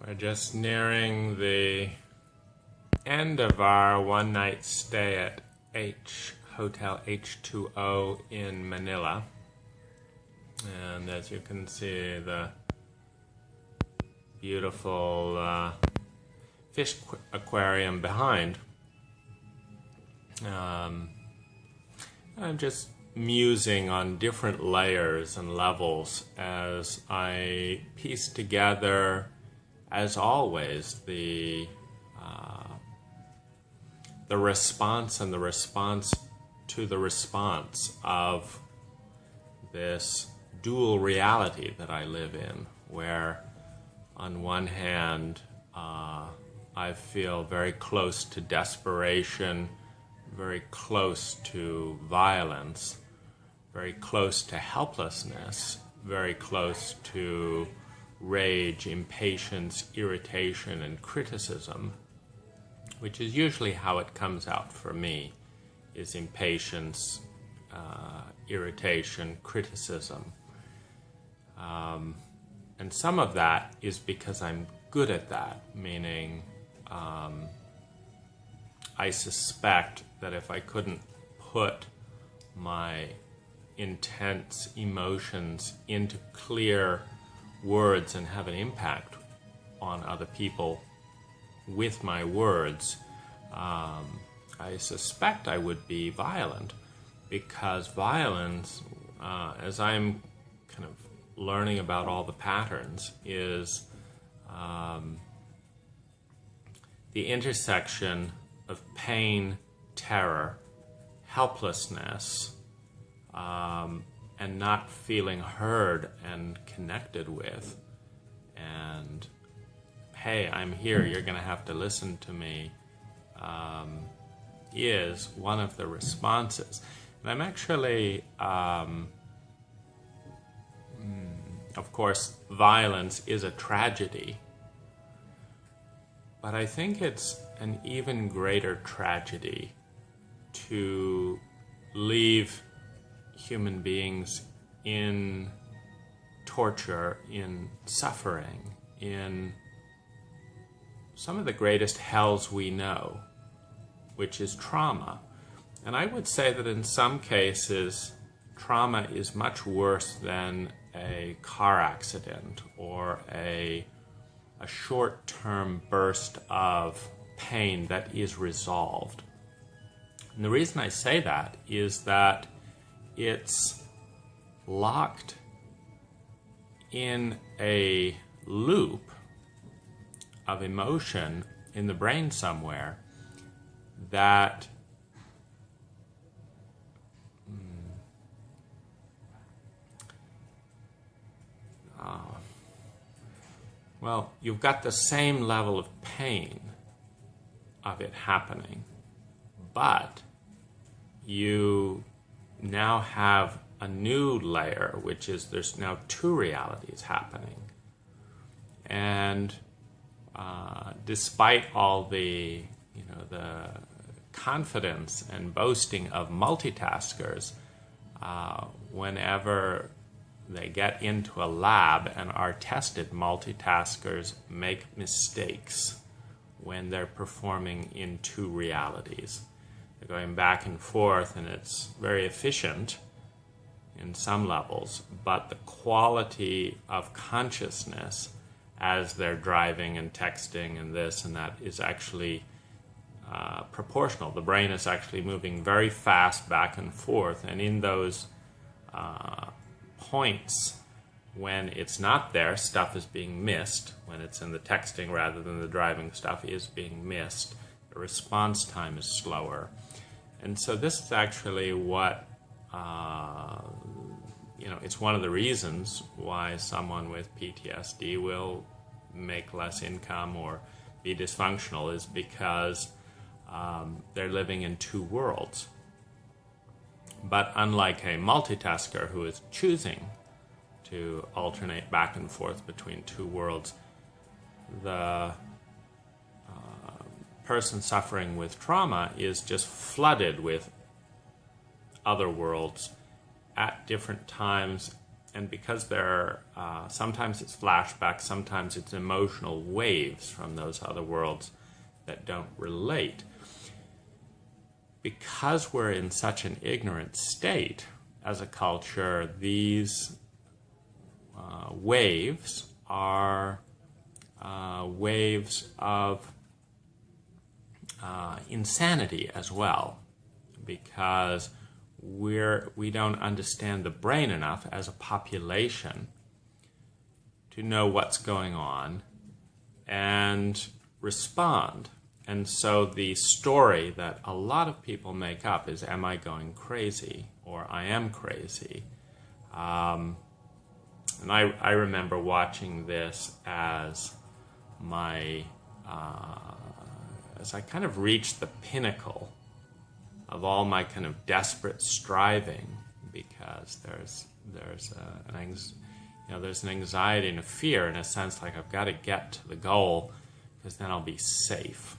We're just nearing the end of our one-night stay at Hotel H2O in Manila. And as you can see, the beautiful fish aquarium behind. I'm just musing on different layers and levels as I piece together, as always, the response and the response to the response of this dual reality that I live in, where on one hand I feel very close to desperation, very close to violence, very close to helplessness, very close to rage, impatience, irritation, and criticism, which is usually how it comes out for me, is impatience, irritation, criticism. And some of that is because I'm good at that, meaning I suspect that if I couldn't put my intense emotions into clear words and have an impact on other people with my words, I suspect I would be violent, because violence, as I'm kind of learning about all the patterns, is the intersection of pain, terror, helplessness, and not feeling heard and connected with, and hey, I'm here, you're going to have to listen to me, is one of the responses. And I'm actually, of course, violence is a tragedy, but I think it's an even greater tragedy to leave human beings in torture, in suffering, in some of the greatest hells we know, which is trauma. And I would say that in some cases, trauma is much worse than a car accident or a short-term burst of pain that is resolved. And the reason I say that is that it's locked in a loop of emotion in the brain somewhere that well, you've got the same level of pain of it happening, but you now have a new layer, which is there's now two realities happening. And despite all the confidence and boasting of multitaskers, whenever they get into a lab and are tested, multitaskers make mistakes when they're performing in two realities. They're going back and forth, and it's very efficient in some levels, but the quality of consciousness as they're driving and texting and this and that is actually proportional. The brain is actually moving very fast back and forth, and in those points when it's not there, stuff is being missed. When it's in the texting rather than the driving, stuff is being missed. The response time is slower. And so this is actually what, it's one of the reasons why someone with PTSD will make less income or be dysfunctional, is because they're living in two worlds. But unlike a multitasker who is choosing to alternate back and forth between two worlds, the person suffering with trauma is just flooded with other worlds at different times and because they're sometimes it's flashbacks, sometimes it's emotional waves from those other worlds that don't relate. Because we're in such an ignorant state as a culture, these waves are waves of insanity as well, because we don't understand the brain enough as a population to know what's going on and respond. And so the story that a lot of people make up is, am I going crazy? Or I am crazy. And I remember watching this as as I kind of reached the pinnacle of all my kind of desperate striving, because there's an anxiety and a fear, in a sense, like I've got to get to the goal because then I'll be safe.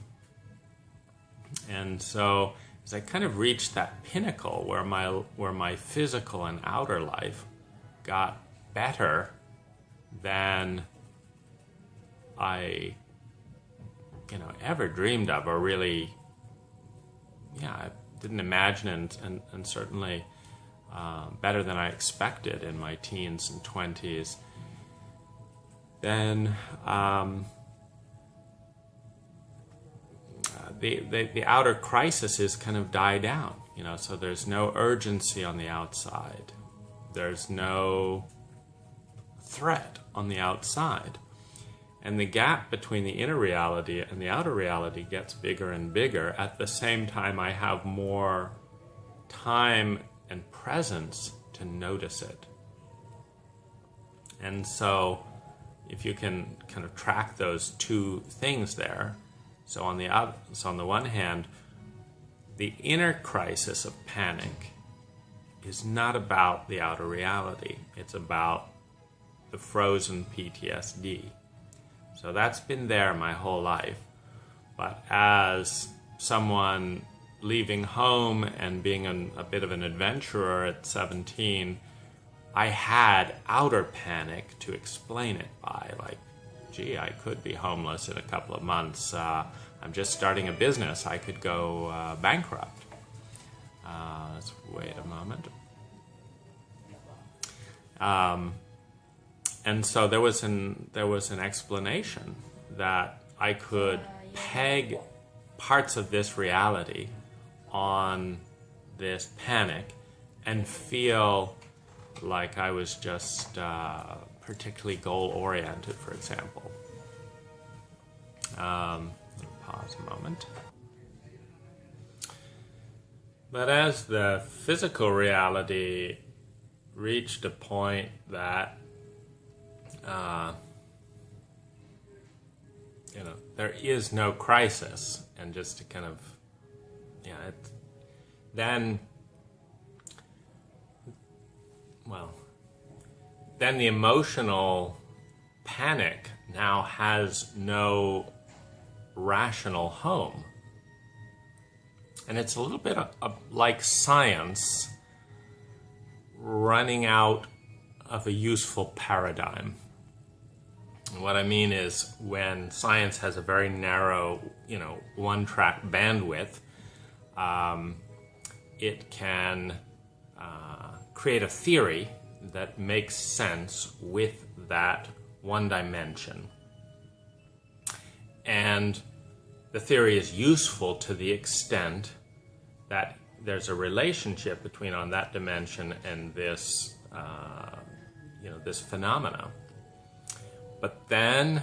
And so as I kind of reached that pinnacle where my physical and outer life got better than I ever dreamed of, or really I didn't imagine, and certainly better than I expected in my teens and 20s, then the outer crises kind of die down, so there's no urgency on the outside. There's no threat on the outside. And the gap between the inner reality and the outer reality gets bigger and bigger. At the same time, I have more time and presence to notice it. And so if you can kind of track those two things there, so on the one hand, the inner crisis of panic is not about the outer reality. It's about the frozen PTSD. So that's been there my whole life. But as someone leaving home and being a bit of an adventurer at 17, I had outer panic to explain it by, like, gee, I could be homeless in a couple of months. I'm just starting a business. I could go bankrupt. Let's wait a moment. And so there was an explanation that I could peg parts of this reality on this panic and feel like I was just particularly goal-oriented, for example. Pause a moment. But as the physical reality reached a point that there is no crisis, and just to kind of then the emotional panic now has no rational home. And it's a little bit like science running out of a useful paradigm. And what I mean is, when science has a very narrow, one-track bandwidth, it can create a theory that makes sense with that one dimension. And the theory is useful to the extent that there's a relationship between on that dimension and this, this phenomena. But then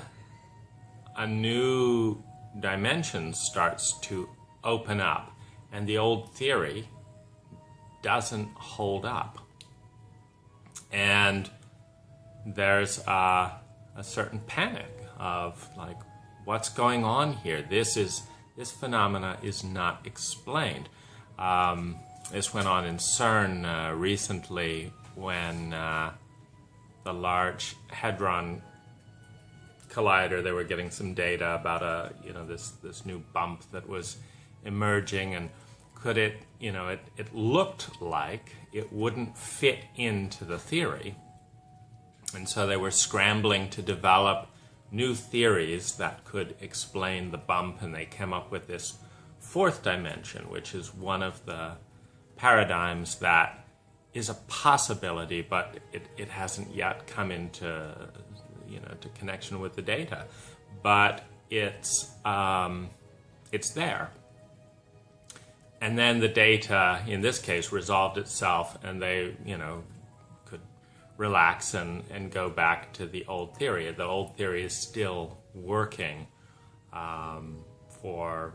a new dimension starts to open up, and the old theory doesn't hold up. And there's a certain panic of, like, what's going on here? This phenomena is not explained. This went on in CERN recently, when the Large Hadron Collider, they were getting some data about this new bump that was emerging, and could it, it looked like it wouldn't fit into the theory, And so they were scrambling to develop new theories that could explain the bump, and they came up with this fourth dimension, which is one of the paradigms that is a possibility, but it hasn't yet come into, to connection with the data. But it's there. And then the data, in this case, resolved itself, and they, could relax and go back to the old theory. The old theory is still working for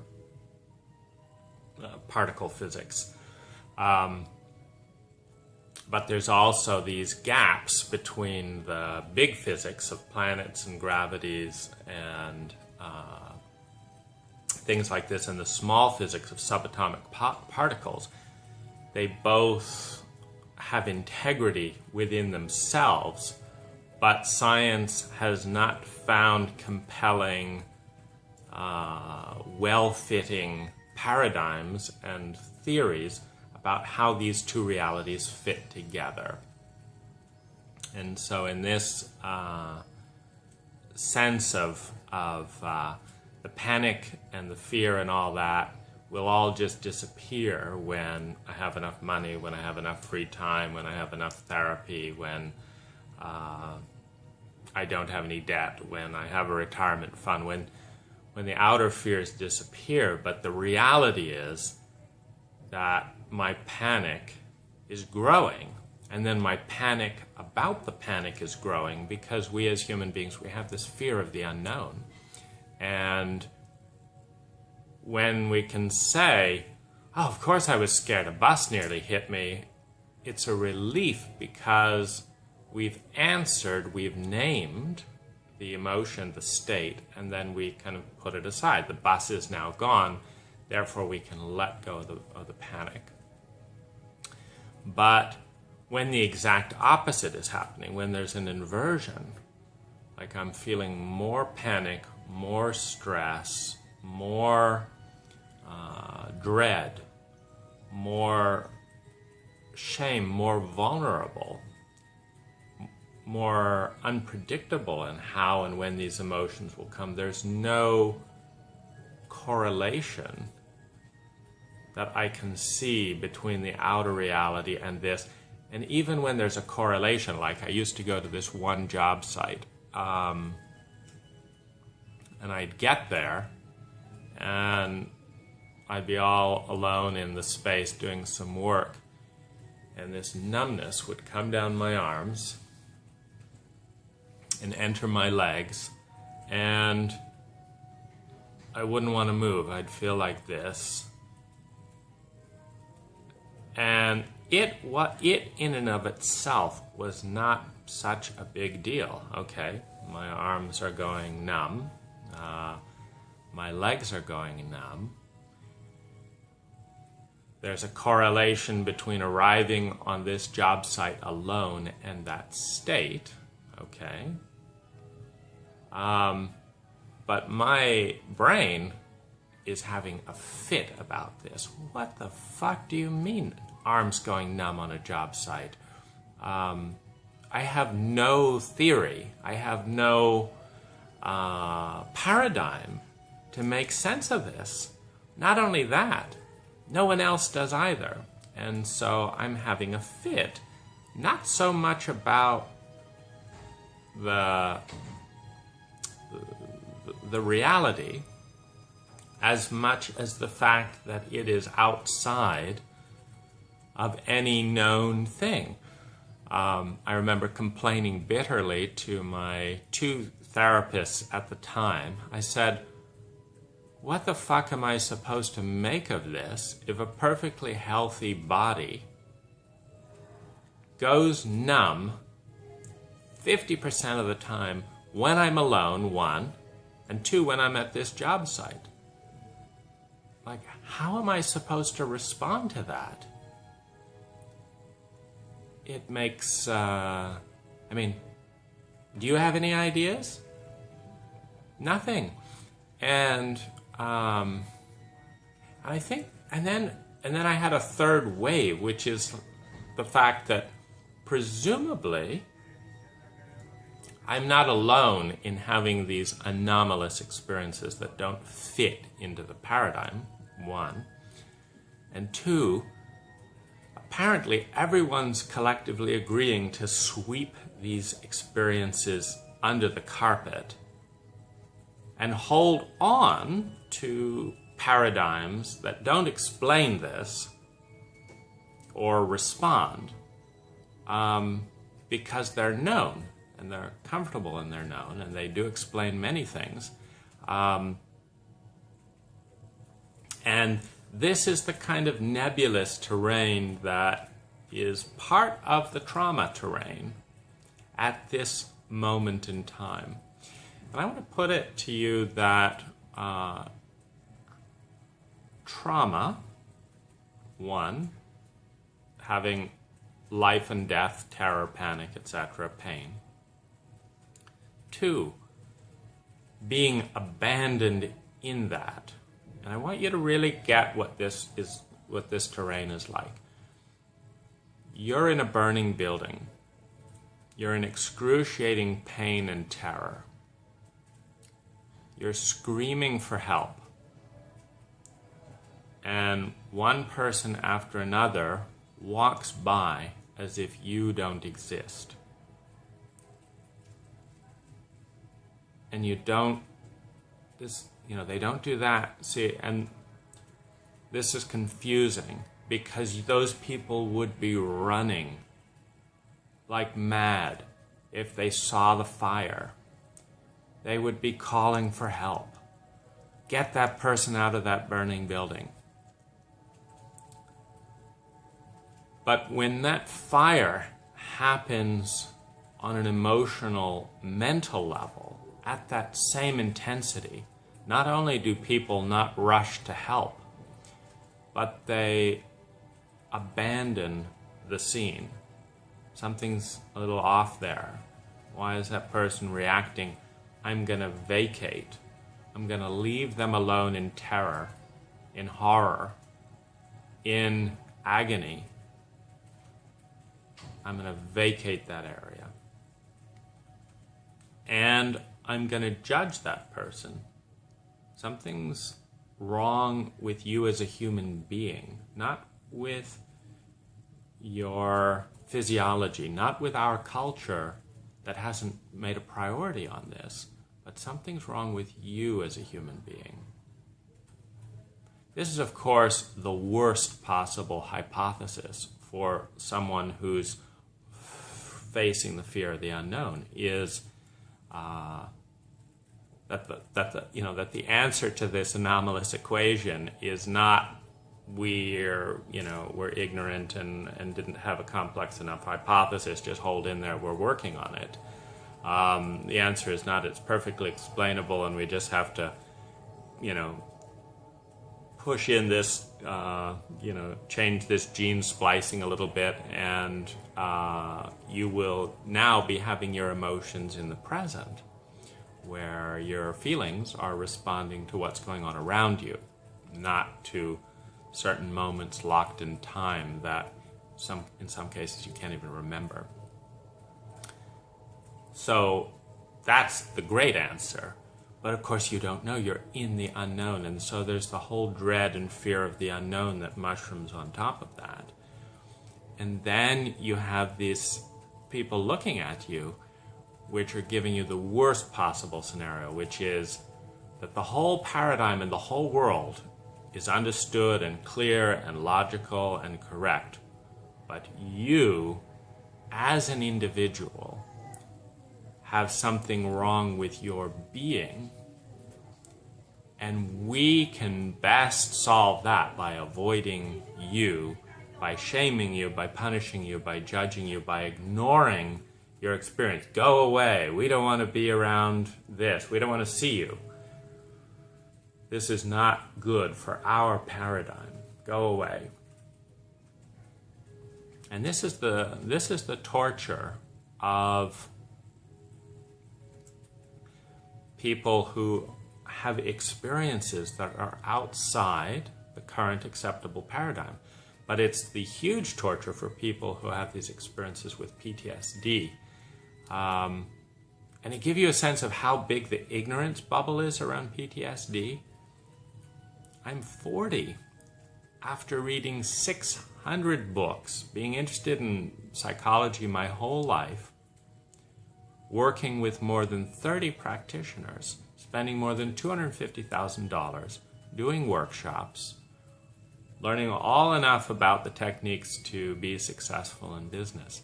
particle physics. But there's also these gaps between the big physics of planets and gravities and things like this and the small physics of subatomic particles. They both have integrity within themselves, but science has not found compelling, well-fitting paradigms and theories about how these two realities fit together. And so in this sense of the panic and the fear and all that will all just disappear when I have enough money, when I have enough free time, when I have enough therapy, when I don't have any debt, when I have a retirement fund, when the outer fears disappear. But the reality is that my panic is growing, and then my panic about the panic is growing because we as human beings, we have this fear of the unknown. And when we can say, oh, of course I was scared, a bus nearly hit me, it's a relief because we've answered, we've named the emotion, the state, and then we kind of put it aside. The bus is now gone, therefore we can let go of the panic. But when the exact opposite is happening, when there's an inversion, like I'm feeling more panic, more stress, more dread, more shame, more vulnerable, more unpredictable in how and when these emotions will come. There's no correlation that I can see between the outer reality and this. And even when there's a correlation, like I used to go to this one job site, and I'd get there, and I'd be all alone in the space doing some work, and this numbness would come down my arms and enter my legs, and I wouldn't want to move. I'd feel like this. And it in and of itself was not such a big deal. Okay, my arms are going numb. My legs are going numb. There's a correlation between arriving on this job site alone and that state. Okay. But my brain is having a fit about this. What the fuck do you mean arms going numb on a job site? I have no theory. I have no paradigm to make sense of this. Not only that, no one else does either. And so I'm having a fit, not so much about the reality as much as the fact that it is outside of any known thing. I remember complaining bitterly to my two therapists at the time. I said, what the fuck am I supposed to make of this if a perfectly healthy body goes numb 50% of the time when I'm alone, one, and two, when I'm at this job site? Like, how am I supposed to respond to that? It makes, I mean, do you have any ideas? Nothing. And I think, and then I had a third wave, which is the fact that presumably I'm not alone in having these anomalous experiences that don't fit into the paradigm, one. And two, apparently everyone's collectively agreeing to sweep these experiences under the carpet and hold on to paradigms that don't explain this or respond because they're known and they're comfortable and they're known and they do explain many things. And this is the kind of nebulous terrain that is part of the trauma terrain at this moment in time. And I want to put it to you that trauma, one, having life and death, terror, panic, etc., pain. Two, being abandoned in that. And I want you to really get what this terrain is like. You're in a burning building. You're in excruciating pain and terror. You're screaming for help. And one person after another walks by as if you don't exist. And you don't, they don't do that. See, and this is confusing because those people would be running like mad if they saw the fire. They would be calling for help. Get that person out of that burning building. But when that fire happens on an emotional, mental level, at that same intensity, not only do people not rush to help, but they abandon the scene. Something's a little off there. Why is that person reacting? I'm going to vacate. I'm going to leave them alone in terror, in horror, in agony. I'm going to vacate that area. And I'm going to judge that person. Something's wrong with you as a human being, not with your physiology, not with our culture that hasn't made a priority on this, but something's wrong with you as a human being. This is, of course, the worst possible hypothesis for someone who's facing the fear of the unknown, is that the answer to this anomalous equation is not we're ignorant and didn't have a complex enough hypothesis, just hold in there, we're working on it. The answer is not it's perfectly explainable and we just have to, push in this, change this gene splicing a little bit, and you will now be having your emotions in the present, where your feelings are responding to what's going on around you, not to certain moments locked in time that in some cases you can't even remember. So that's the great answer. But of course you don't know, you're in the unknown, and so there's the whole dread and fear of the unknown that mushrooms on top of that. And then you have these people looking at you, which are giving you the worst possible scenario, which is that the whole paradigm and the whole world is understood and clear and logical and correct. But you, as an individual, have something wrong with your being, and we can best solve that by avoiding you, by shaming you, by punishing you, by judging you, by ignoring your experience. Go away. We don't want to be around this. We don't want to see you. This is not good for our paradigm. Go away. And this is the torture of people who have experiences that are outside the current acceptable paradigm. But it's the huge torture for people who have these experiences with PTSD. And to give you a sense of how big the ignorance bubble is around PTSD, I'm 40 after reading 600 books, being interested in psychology my whole life, working with more than 30 practitioners, spending more than $250,000, doing workshops, learning all enough about the techniques to be successful in business.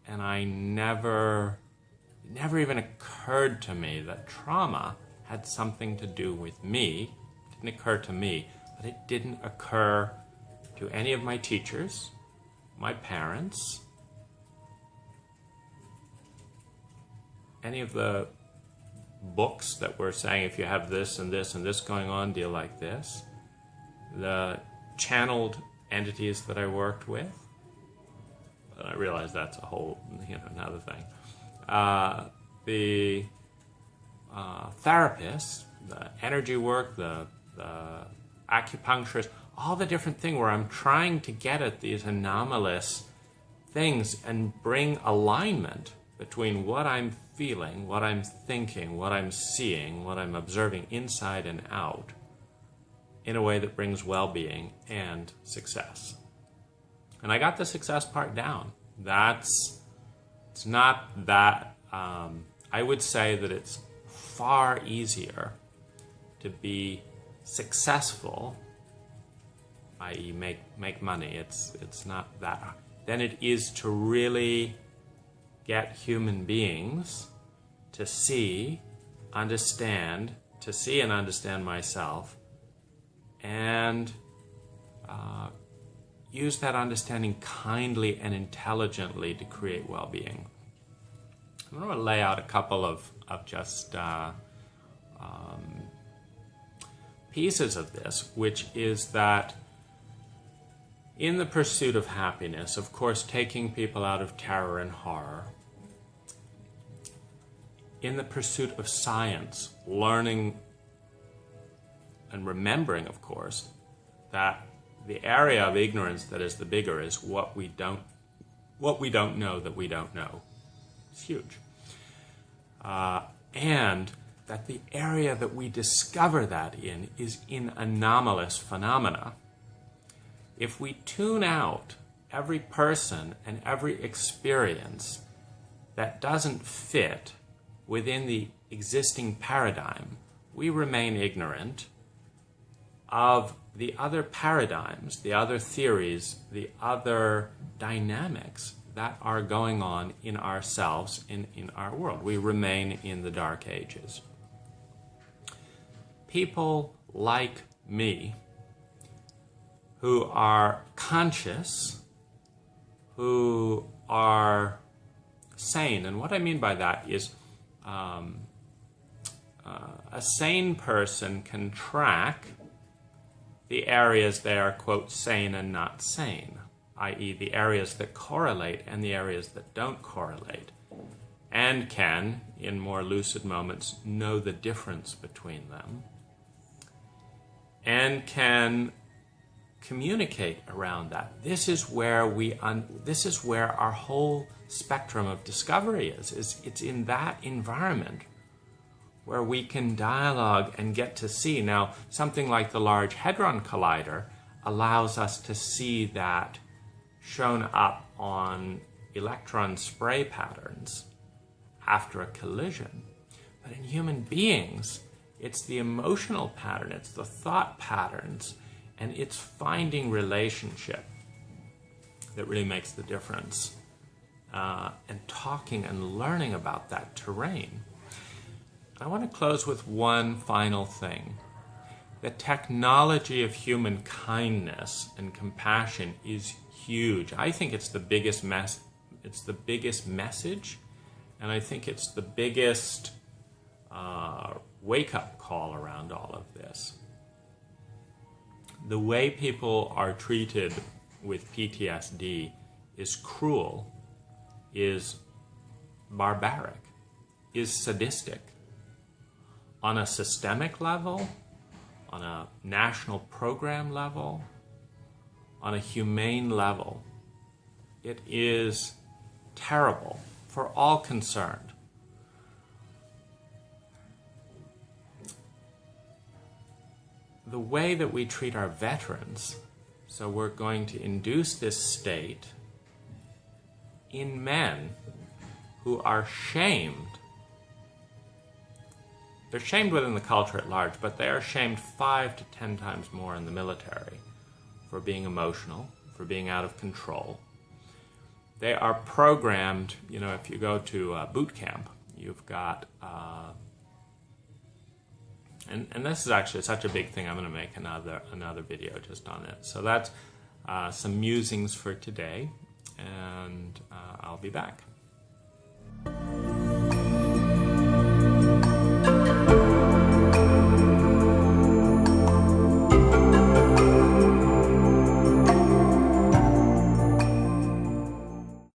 And it never even occurred to me that trauma had something to do with me. It didn't occur to me, but it didn't occur to any of my teachers, my parents, any of the books that were saying if you have this and this and this going on, deal like this, the channeled entities that I worked with. I realize that's a whole, another thing. The therapists, the energy work, the acupuncturists, all the different things where I'm trying to get at these anomalous things and bring alignment between what I'm feeling, what I'm thinking, what I'm seeing, what I'm observing inside and out in a way that brings well-being and success. And I got the success part down. It's not that, I would say that it's far easier to be successful, i.e. make money, it's not that hard, than it is to really get human beings to see and understand myself, and use that understanding kindly and intelligently to create well-being. I'm going to lay out a couple of just pieces of this, which is that in the pursuit of happiness, of course, taking people out of terror and horror, in the pursuit of science, learning and remembering, of course, that the area of ignorance that is the bigger is what we don't know that we don't know. It's huge. And that the area that we discover that in is in anomalous phenomena. If we tune out every person and every experience that doesn't fit within the existing paradigm, we remain ignorant of the other paradigms, the other theories, the other dynamics that are going on in ourselves, in our world. We remain in the dark ages. People like me who are conscious, who are sane, and what I mean by that is a sane person can track the areas they are, quote, sane and not sane, i.e. the areas that correlate and the areas that don't correlate, and can, in more lucid moments, know the difference between them, and can communicate around that. This is where our whole spectrum of discovery is. It's in that environment where we can dialogue and get to see. Now, something like the Large Hadron Collider allows us to see that shown up on electron spray patterns after a collision. But in human beings, it's the emotional pattern, it's the thought patterns, and it's finding relationship that really makes the difference. And talking and learning about that terrain. I want to close with one final thing. The technology of human kindness and compassion is huge. I think it's the biggest message, and I think it's the biggest wake-up call around all of this. The way people are treated with PTSD is cruel, is barbaric, is sadistic. On a systemic level, on a national program level, on a humane level, it is terrible for all concerned. the way that we treat our veterans, so we're going to induce this state in men who are shamed. They're shamed within the culture at large, but they are shamed 5 to 10 times more in the military for being emotional, for being out of control. They are programmed, you know, if you go to boot camp, you've got, and this is actually such a big thing, I'm going to make another video just on it. So that's some musings for today, and I'll be back.